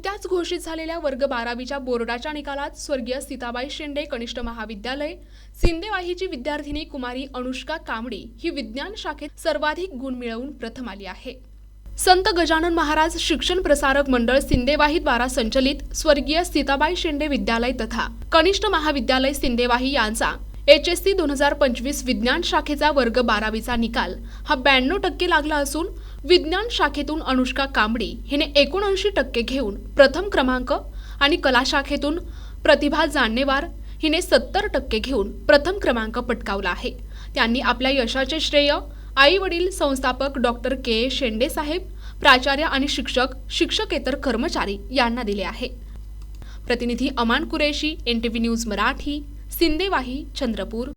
नुकत्याच घोषित झालेल्या वर्ग 12वीच्या बोर्डाच्या निकालात स्वर्गीय सीताबाई शेंडे कनिष्ठ महाविद्यालय सिंदेवाहीची विद्यार्थिनी कुमारी अनुष्का कामडी ही विज्ञान शाखेत सर्वाधिक गुण मिळवून प्रथम आली आहे। संत गजानन महाराज शिक्षण प्रसारक मंडळ सिंदेवाही द्वारा संचलित स्वर्गीय सीताबाई शेंडे विद्यालय तथा कनिष्ठ महाविद्यालय सिंदेवाही यांचा HSC 2025 विज्ञान शाखेचा वर्ग 12वीचा निकाल हा 92% लागला असून विज्ञान शाखेतून अनुष्का कामडी हिने 79% घेऊन प्रथम क्रमांक आणि कला शाखेतून प्रतिभा जानेवार हिने 70% घेऊन प्रथम क्रमांक पटकावला आहे। त्यांनी आपल्या यशाचे श्रेय आई वडील संस्थापक डॉक्टर के शेंडे साहेब प्राचार्य आणि शिक्षकेतर कर्मचारी यांना दिले आहे। प्रतिनिधी अमान कुरेशी NTV न्यूज मराठी सिंदेवाही चंद्रपूर।